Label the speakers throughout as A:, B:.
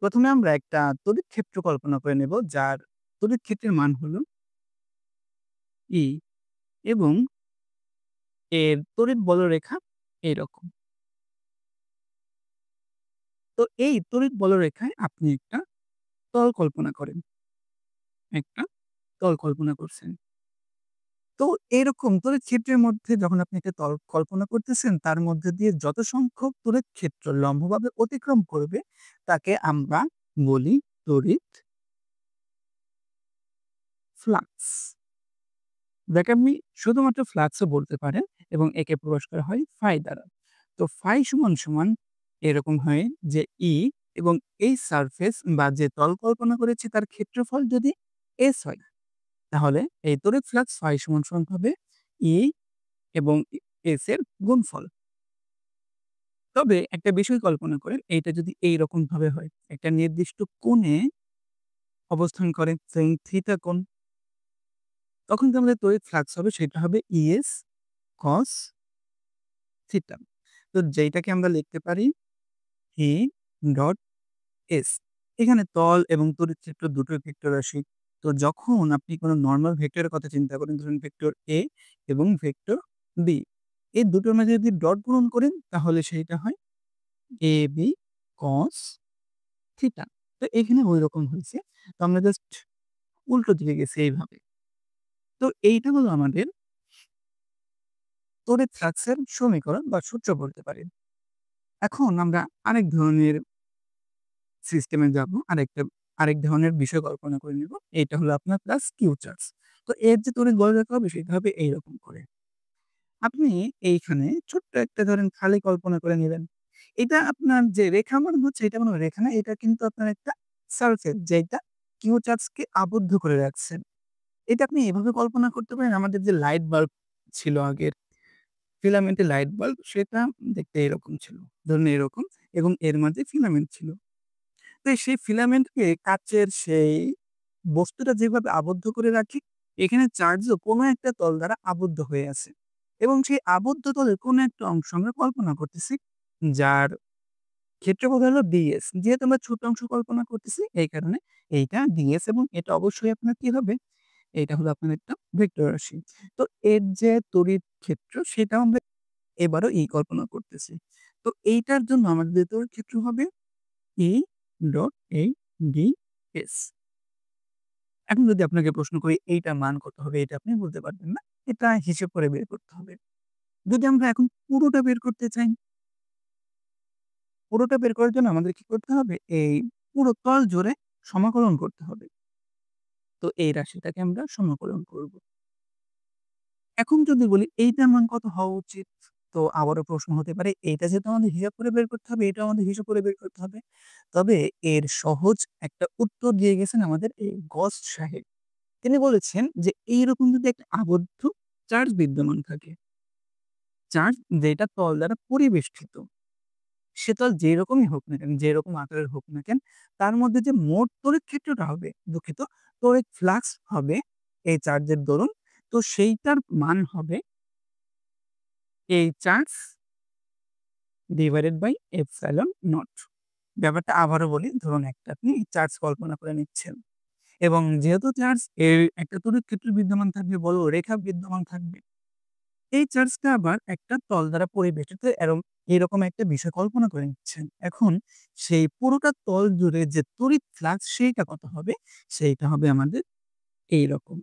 A: প্রথমে আমরা একটা তড়িৎ ক্ষেত্র কল্পনা করে নেব, যার তড়িৎ ক্ষেত্রের মান হলো ই এবং এর তড়িৎ বলরেখা এরকম। তো এই তড়িৎ বলরেখায় আপনি একটা তল কল্পনা করেন, একটা তল কল্পনা করছেন। তো এরকম তড়িৎ ক্ষেত্রের মধ্যে যখন আপনি একটা তল কল্পনা করতেছেন, তার মধ্যে দিয়ে যত সংখ্যক তড়িৎ ক্ষেত্র লম্বভাবে অতিক্রম করবে, তাকে আমরা বলি তড়িৎ ফ্লাক্স। যাকে আপনি শুধুমাত্র ফ্লাক্সও বলতে পারেন এবং একে প্রকাশ করা হয় ফাই দ্বারা। তো ফাই সমান সমান এরকম হয় যে ই এবং এই সারফেস বা যে তল কল্পনা করেছি তার ক্ষেত্রফল যদি এস হয়, তাহলে এই তড়িৎ ফ্লাক্স ফাই সমান সমান হবে ই এবং এস এর গুণফল। তবে একটা বিষয় কল্পনা করেন, এইটা যদি এইরকম ভাবে হয়, একটা নির্দিষ্ট কোণে অবস্থান করে sin থিটা কোণ, তখন যে আমাদের তড়িৎ ফ্লাক্স হবে সেটা হবে ইএস কস থিটা। তো যেইটাকে আমরা লিখতে পারি ই ডট এস। এখানে তল এবং তড়িৎ ক্ষেত্র দুটোই ভেক্টর রাশি। তো যখন আপনি কোনো নরমাল ভেক্টরের কথা চিন্তা করেন, ধরুন ভেক্টর এ এবং ভেক্টর বি, এই দুটোর মাঝে যদি ডট গুণন করেন তাহলে সেইটা হয় এ বি কস থিটা। তো এখানে ঐরকম হয়েছে। তো আমরা জাস্ট উল্টো দিকে গেছি এইভাবে। তো এইটা হলো আমাদের তড়িৎ ফ্লাক্সের সমীকরণ বা সূত্র বলতে পারেন। এখন আমরা আরেক ধরনের সিস্টেমে যাব। আরেক ধরনের বিষয় কল্পনা করে নিব। এইটা হলো আপনার প্লাস কিউ চার্জ। তো এর যে তড়িৎ বলরেখা হবে সেটা হবে এইরকম করে। আপনি এইখানে ছোট্ট একটা ধরেন খালি কল্পনা করে নিলেন। এটা আপনার যে রেখা মনে হচ্ছে এটা কোনো রেখা না। এটা কিন্তু আপনার একটা সারফেস যেটা কিউ চার্জকে আবদ্ধ করে রাখছে। এটা আপনি এভাবে কল্পনা করতে পারেন, আমাদের যে লাইট বাল্ব ছিল আগের, ফিলামেন্টের লাইট বাল্ব সেটা দেখতে এরকম ছিল। ধরুন এরকম এবং এর মাঝে ফিলামেন্ট ছিল। তো সেই ফিলামেন্টকে কাচের সেই বস্তুটা যেভাবে আবদ্ধ করে রাখি, এখানে চার্জও কোনো একটা তল দ্বারা আবদ্ধ হয়ে আছে। এবং সেই আবদ্ধ তলের কোনো একটা অংশ আমরা কল্পনা করতেছি, যার ক্ষেত্রফল হলো ডিএস। যেহেতু আমরা ছোট অংশ কল্পনা করতেছি, এই কারণে এইটা ডিএস এবং এটা অবশ্যই আপনার কি হবে? এইটা হলো আপনার একটা ভেক্টর রাশি। তো এর যে তড়িৎ ক্ষেত্র সেটাও আমরা এবারও কল্পনা করতেছি। তো এইটার জন্য আমাদের যে তড়িৎ ক্ষেত্র হবে ই ডট এই ডি এস। এখন যদি আপনাকে প্রশ্ন করি এইটার মান কত হবে? এটা আপনি বলতে পারবেন না। এটা হিসেব করে বের করতে হবে। যদি আমরা এখন পুরোটা বের করতে চাই, পুরোটা বের করার জন্য আমাদের কি করতে হবে? এই পুরো তল জুড়ে সমাকলন করতে হবে। তো এই রাশিটাকে আমরা সমাকলন করব। এখন যদি বলি এইটার মান কত হওয়া উচিত? তো আবারও প্রশ্ন হতে পারে, এইটা যেহেতু আমাদের হিসাব করে বের করতে হবে, এটাও আমাদের হিসাব করে বের করতে হবে। তবে এর সহজ একটা উত্তর দিয়ে গেছেন আমাদের এই গস সাহেব। তিনি বলেছেন যে এইরকম যদি একটা আবদ্ধ চার্জ বিদ্যমান থাকে, চার্জ যেটা তল দ্বারা পরিবেষ্টিত, সে তল যেরকমই হোক না কেন, যেরকম আকারের হোক না কেন, তার মধ্যে যে মোট তড়িৎ ক্ষেত্রটা হবে, দুঃখিত, তড়িৎ ফ্লাক্স হবে এই চার্জের দরুন, তো সেইটার মান হবে এই charge divided by epsilon naught. ব্যাপারটা আবারও বলি, ধরুন একটা আপনি চার্জ কল্পনা করে নিচ্ছেন এবং যেহেতু চার্জ এর একটা তড়িৎ ক্ষেত্র বিদ্যমান থাকবে, বড় রেখা বিদ্যমান থাকবে। এই চার্জটা আবার একটা তল দ্বারা পরিবেষ্টিত এরকম একটা বিষয় কল্পনা করে নিচ্ছেন। এখন সেই পুরোটা তল জুড়ে যে তড়িৎ ফ্লাক্স সেইটা কত হবে? সেইটা হবে আমাদের এইরকম।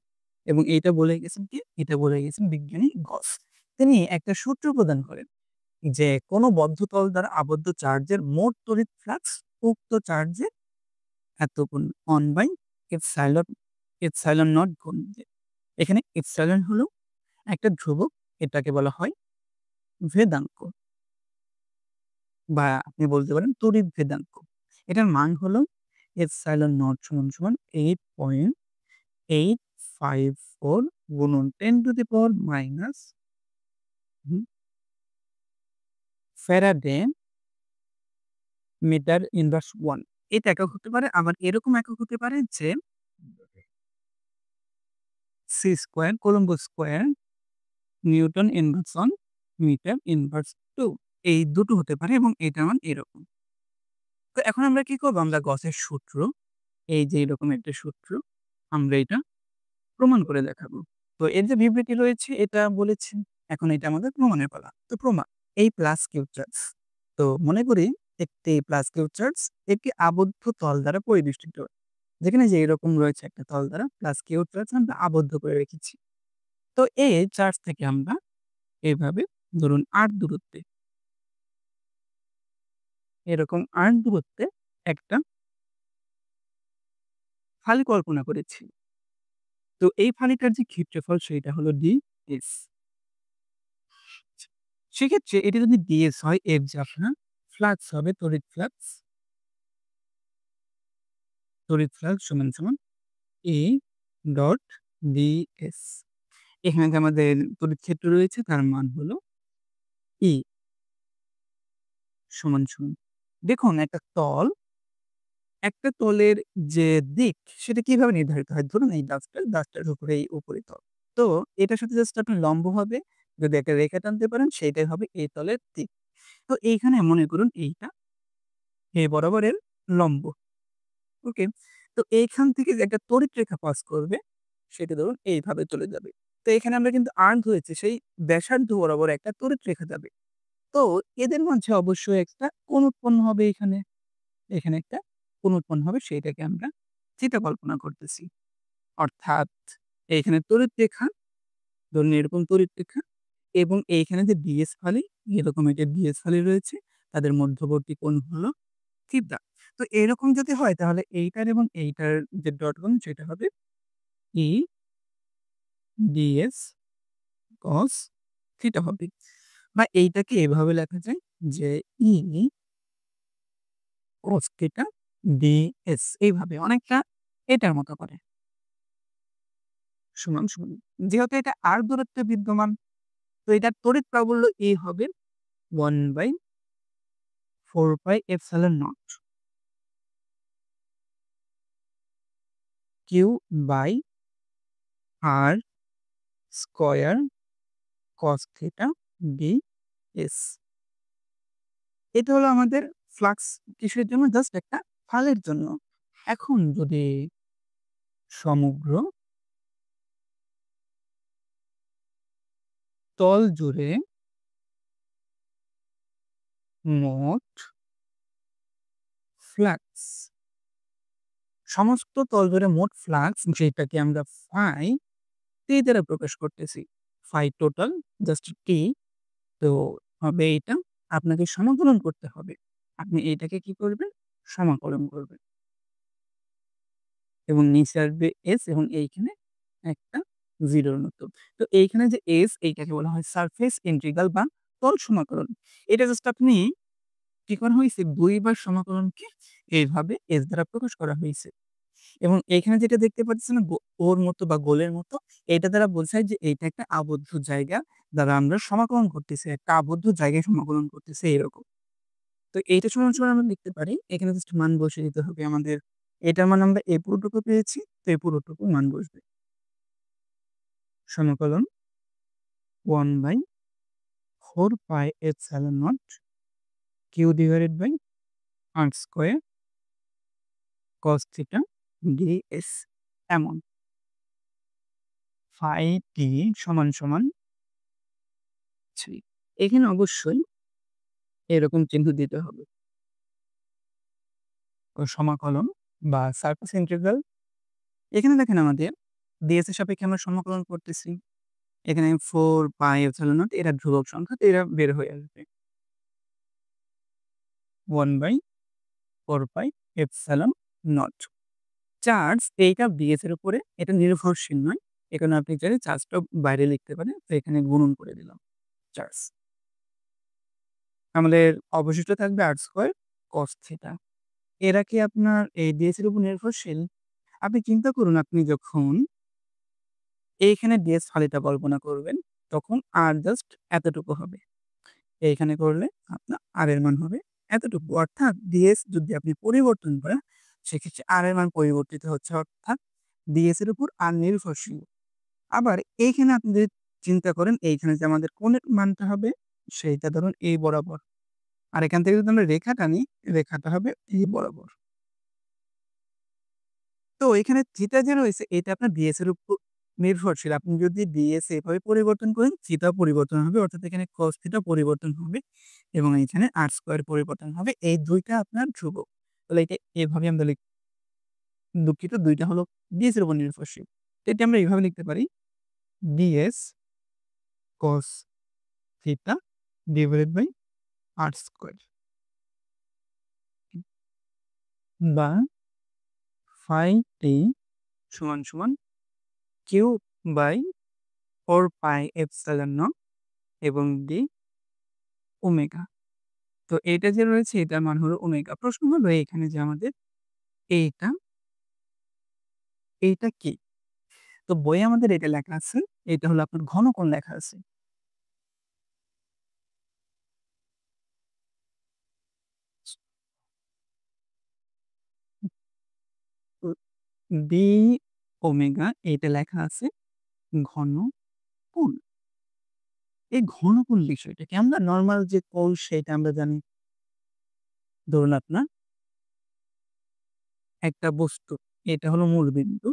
A: এবং এইটা বলে গেছেন কি? এটা বলে গেছেন বিজ্ঞানী গস। তিনি একটা সূত্র প্রদান করেন যে কোনো বদ্ধ তল দ্বারা আবদ্ধ চার্জের মোট তড়িৎ ফ্লাক্স উক্ত চার্জের এত গুণ 1 বাই এপসাইলন নট গুণ যে। এখানে এপসাইলন হলো একটা ধ্রুবক, এটাকে বলা হয় ভেদাঙ্ক বা আপনি বলতে পারেন তড়িৎ ভেদাঙ্ক। এটার মান হলো এপসাইলন নট সমান সমান 8.854 গুণন 10 to the power minus Faraday metre inverse 1। এটা একক হতে পারে, আবার এরকম একক হতে পারে যে C square coulomb square newton inverse 1 metre inverse 2। এই দুটো হতে পারে এবং এটার মান এরকম। তো এখন আমরা কি করব? আমরা গসের সূত্র, এই যে এরকম একটা সূত্র, আমরা এটা প্রমাণ করে দেখাবো। তো এর যে বিবৃতি রয়েছে এটা বলেছি। এখন এটা আমাদের প্রমাণের পালা। তো প্রমাণ, এই প্লাস কিউ চার্জ। তো মনে করি একটি প্লাস কিউ চার্জ একটি আবদ্ধ তল দ্বারা পরিবেষ্টিত। যেখানে যে এরকম রয়েছে একটা তল দ্বারা প্লাস কিউ চার্জ আমরা আবদ্ধ করে রেখেছি। তো এই চার্জ থেকে আমরা এভাবে ধরুন r দূরত্বে, এরকম r দূরত্বে একটা ফালি কল্পনা করেছি। তো এই ফালিটার যে ক্ষেত্রফল সেটা হলো ds। সেক্ষেত্রে এটি যদি ds হয়, এর যে আপনার ফ্লাক্স হবে তড়িৎ ফ্লাক্স সমান A ডট ds। এখানে যে আমাদের তড়িৎ ক্ষেত্র রয়েছে তার মান হলো E সমান। দেখুন একটা তলের যে দিক সেটা কিভাবে নির্ধারিত হয়? ধরুন এই ডাস্টার উপরে এই উপরিতল। তো এটার সাথে জাস্ট আপনি লম্বভাবে যদি একটা রেখা টানতে পারেন সেইটাই হবে এই তলের দিক। তো এইখানে মনে করুন এইটা এ বরাবরের লম্ব। ওকে? তো এইখান থেকে যে একটা তড়িৎ রেখা পাস করবে সেটা ধরুন এইভাবে চলে যাবে। তো এখানে আমরা কিন্তু ধরেছি সেই ব্যাসার্ধ বরাবর একটা তড়িৎ রেখা যাবে। তো এদের মাঝে অবশ্যই একটা কোণ উৎপন্ন হবে এখানে। এখানে একটা কোণ উৎপন্ন হবে সেইটাকে আমরা থিটা কল্পনা করতেছি। অর্থাৎ এইখানে তড়িৎ রেখা, ধরুন এরকম তড়িৎ রেখা এবং এইখানে যে ds ফালি, এরকম একটা ds ফালি রয়েছে, তাদের মধ্যবর্তী কোণ হলো থিটা। তো এরকম যদি হয় তাহলে এইটার এবং এইটার যে ডট গুণ সেটা হবে E ds cos থিটা হবে। বা এইটাকে এভাবে লেখা যায় যে E cos থিটা ds, এইভাবে অনেকটা এটার মতো করে সমান। যেহেতু এটা r দূরত্বে বিদ্যমান, তো এটার তড়িৎ প্রাবল্য A হবে 1/4 pi epsilon naught q by r square cos theta ds। এটা হলো আমাদের ফ্লাক্স কিসের জন্য? জাস্ট একটা ফালের জন্য। এখন যদি সমগ্র তল জুড়ে মোট ফ্লাক্স, সমস্ত তল জুড়ে মোট ফ্লাক্স যেটাকে আমরা ফাই টি দ্বারা প্রকাশ করতেছি। Phi total just T. তো হবে এইটা, আপনাকে সমাকলন করতে হবে। আপনি এইটাকে কি করবেন? সমাকলন করবেন। এবং নিচে আসবে s এবং এইখানে একটা 0 এর মতো। তো এইখানে যে s এইটাকে বলা হয় সারফেস ইন্টিগ্রাল বা তল সমাকলন। এটা জাস্ট আপনি কি করা হইছে? ২ বার সমাকলনকে এইভাবে s দ্বারা প্রকাশ করা হইছে। এবং এইখানে যেটা দেখতে পাচ্ছেন না ওর মতো বা গোলের মতো, এটা দ্বারা বোঝায় যে এইটা একটা আবদ্ধ জায়গা দ্বারা আমরা সমাকলন করতেছি। একটা আবদ্ধ জায়গায় সমাকলন করতেছি এরকম। তো এইটা সমান আমরা লিখতে পারি। এখানে জাস্ট মান বসিয়ে দিতে হবে আমাদের। এটার মান আমরা এই পুরোটুকু পেয়েছি। তো এই পুরোটুকুর মান বসবে। সমাকলন 1/4 pi epsilon naught q divided by r square cos theta ds এমন। ফাই টি সমান 3। এখানে অবশ্যই এরকম চিহ্ন দিতে হবে। সমাকলন বা সারফেস ইন্টিগ্রাল। এখানে দেখেন আমাদের ds এর সাপেক্ষে আমরা সমাকলন করতেছি। এখানে 4 পাই এপসাইলন নট এটা ধ্রুবক সংখ্যা, তো এরা বের হয়ে আসবে। 1/4 পাই এপসাইলন নট। চার্জ এইটা ds এর উপরে এটা নির্ভরশীল নয়। এখানে আপনি চাইলে চার্জটা বাইরে লিখতে পারেন। তো এখানে গুণন করে দিলাম চার্জ। আমাদের অবশিষ্ট থাকবে r স্কয়ার cos থিটা। এরা কি আপনার এই ds এর উপর নির্ভরশীল? আপনি চিন্তা করুন, আপনি যখন এইখানে ds ফালিটা কল্পনা করবেন তখন r জাস্ট এতটুকু হবে। এইখানে করলে আপনার r এর মান হবে এতটুকু। অর্থাৎ ds যদি আপনি পরিবর্তন করেন সেক্ষেত্রে r এর মান পরিবর্তিত হচ্ছে, অর্থাৎ ds এর উপর r নির্ভরশীল। আবার এইখানে আপনি যদি চিন্তা করেন এইখানে যে আমাদের কোণের মানটা হবে সেইটা ধরুন এই বরাবর। আর এখান থেকে যদি আমরা রেখা টানি, রেখাটা হবে এই বরাবর। তো এখানে থিটা যে রয়েছে এটা আপনার বিএস এর উপর নির্ভরশীল। আপনি যদি বিএস এভাবে পরিবর্তন করেন, থিটাও পরিবর্তন হবে। অর্থাৎ এখানে cos থিটা পরিবর্তন হবে এবং এখানে r স্কয়ার পরিবর্তন হবে। এই ২ টা আপনার ধ্রুবক। তাহলে এটা এভাবে আমরা দুঃখিত ২ টা হলো বিএস এর উপর নির্ভরশীল। তো এটা আমরা এভাবে লিখতে পারি বিএস cos থিটা ডিভাইডেড বাই r স্কয়ার বা phi t সমান q by 4 pi epsilon naught এবং d ওমেগা। তো এটা যে রয়েছে এটার মান হলো ওমেগা। প্রশ্ন হলো এখানে যে আমাদের এইটা, এইটা কি? তো বইয়ে আমাদের এটা লেখা আছে। এটা হলো আপনার ঘনকোণ লেখা আছে। তো d ওমেগা এইটা লেখা আছে ঘনকোণ। এই ঘনকোণ বিষয়টা কি? আমরা নরমাল যে কোণ সেটা আমরা জানি। ধরুন আপনার একটা বস্তু, এটা হলো মূল বিন্দু।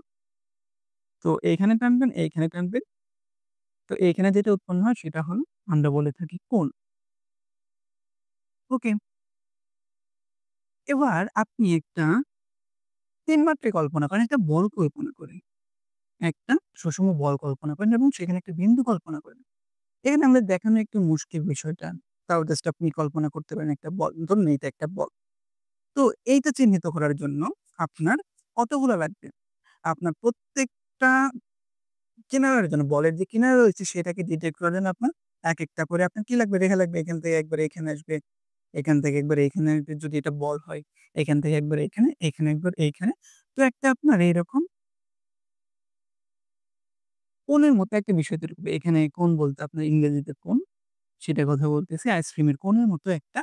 A: তো এইখানে টানবেন, এইখানে টানবেন। তো এইখানে যেটা উৎপন্ন হয় সেটা হলো আমরা বলে থাকি কোণ। ওকে? এবার আপনি একটা ৩ মাত্রিক কল্পনা করেন, একটা বল কল্পনা করেন। একটা সুষম বল কল্পনা করেন এবং সেখানে একটা বিন্দু কল্পনা করেন। এখানে আমাদের দেখানো একটু মুশকিল বিষয়টা। তাও জাস্ট আপনি কল্পনা করতে পারেন একটা বল। ধরুন এইটা একটা বল। তো এইটা চিহ্নিত করার জন্য আপনার কতগুলা লাগবে? আপনার প্রত্যেকটা কিনারার জন্য বলের যে কিনারা রয়েছে সেটাকে ডিটেক্ট করার জন্য আপনার একেকটা করে আপনার কি লাগবে? রেখা লাগবে। এখান থেকে একবার এখানে আসবে, এখান থেকে একবার এখানে আসবে যদি এটা বল হয়। এখান থেকে একবার এখানে, এখানে একবার এইখানে। তো একটা আপনার এইরকম কোণের মতো একটা বিষয় তৈরি করবে। এখানে কোণ বলতে আপনার ইংরেজিতে কোণ, সেটার কথা বলতেছি। আইসক্রিমের কোণের মতো একটা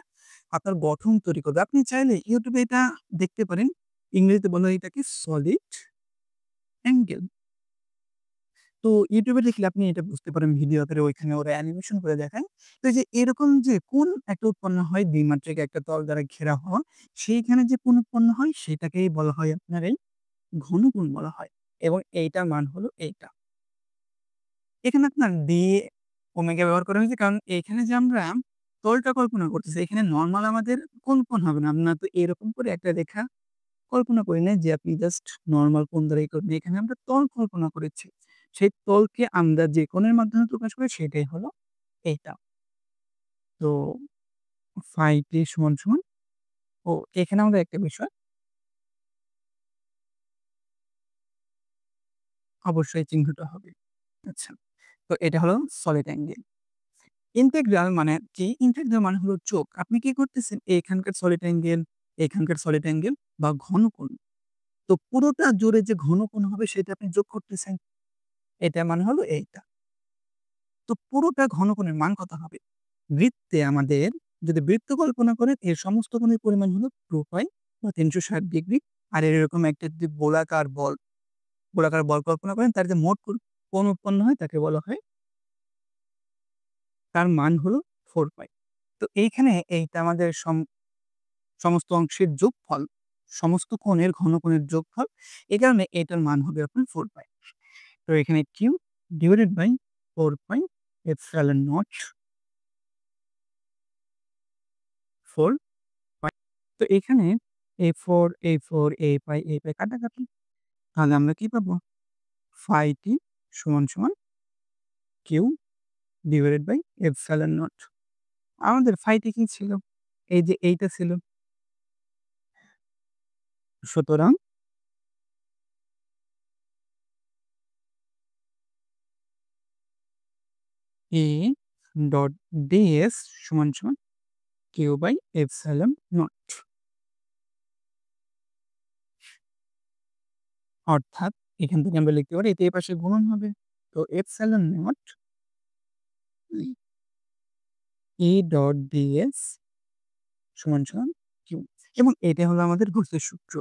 A: আপনার গঠন তৈরি করবে। আপনি চাইলে YouTube এ এটা দেখতে পারেন। ইংরেজিতে বলা হয় এটাকে সলিড অ্যাঙ্গেল। তো YouTube এ দেখলে আপনি এটা বুঝতে পারেন ভিডিও আকারে ওইখানে ওরা অ্যানিমেশন করে দেখায়। তো এই যে এরকম যে কোণ একটা উৎপন্ন হয় দ্বিমাত্রিক একটা তল দ্বারা ঘেরা হওয়া, সেইখানে যে কোণ উৎপন্ন হয় সেটাকেই বলা হয় আপনার এই ঘনকোণ বলা হয় এবং এইটার মান হলো এইটা। এখানে আপনার দিয়ে ওমেগা ব্যবহার করা হয়েছে কারণ এখানে যে আমরা তলটা কল্পনা করতেছি এখানে নরমাল আমাদের কোন কোণ হবে না। আমরা তো এরকম করে একটা রেখা কল্পনা করি নাই যে আপনি জাস্ট নরমাল কোণ দ্বারাই করবেন। এখানে আমরা তল কল্পনা করেছি। সেই তলকে আমরা যে কোণের মাধ্যমে প্রকাশ করি সেটাই হলো এইটা। তো phi t সমান ও এখানে আমাদের একটা বিষয় অবশ্যই চিহ্নটা হবে। আচ্ছা। তো এটা হলো সলিড অ্যাঙ্গেল। ইন্টেগ্রাল মানে কি? ইন্টেগ্রাল মানে হলো যোগ। আপনি কি করতেছেন? এখানকার সলিড অ্যাঙ্গেল, এখানকার সলিড অ্যাঙ্গেল বা ঘনকোণ। তো পুরোটা জুড়ে যে ঘনকোণ হবে সেটা আপনি যোগ করতেছেন। এটার মানে হলো এইটা। তো পুরোটা ঘনকোণের মান কত হবে? বৃত্তে আমাদের যদি বৃত্ত কল্পনা করেন এর সমস্ত কোণের পরিমাণ হলো 2 পাই বা ৩৬০ ডিগ্রি। আর এরকম একটা যদি গোলাকার বল কল্পনা করেন তার যে মোট কোণ উৎপন্ন হয় তাকে বলা হয়, তার মান হলো 4 পাই। তো এইখানে এইটা আমাদের সমস্ত অংশের যোগফল, সমস্ত কোণের ঘনকোণের যোগফল। এই কারণে এটার মান হবে আপনার 4 পাই। তো এখানে q divided by 4 pi epsilon naught 4 pi. তো এখানে এই 4, এই 4, এই পাই কাটাকাটি। তাহলে আমরা কি পাবো? phi t q divided by epsilon naught. আমাদের phi t কি ছিল? এই যে এইটা ছিল। সুতরাং A dot ds q by epsilon naught. অর্থাৎ এখান থেকে আমরা লিখতে পারি এতে এপাশে গুণন হবে। তো epsilon not E dot ds q এবং এটা হলো আমাদের গতির সূত্র।